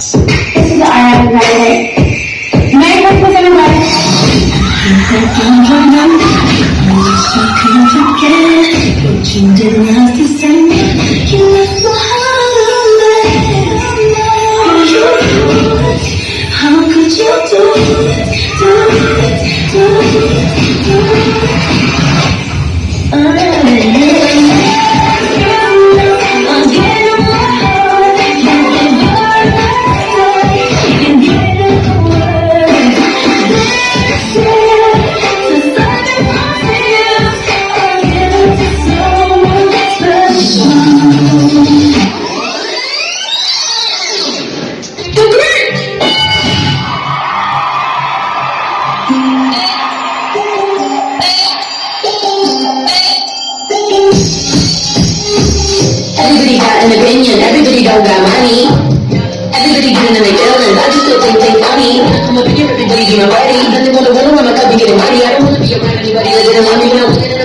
This is the R.I. Friday. May I po sa lugar? What you did last December, you left my heart on red. How could you do it, do it, do it, do it? I'll give you my heart, you can burn my you can get it the word. This is the sign of my fears. I'll give it to someone special. Everybody got an opinion, everybody don't got money. Everybody getting in their feelings, I just don't think funny. I'm up in here, everybody get my body. Nothing wanna win, I'm not gonna be getting money. I don't wanna be around anybody that didn't want me, you know.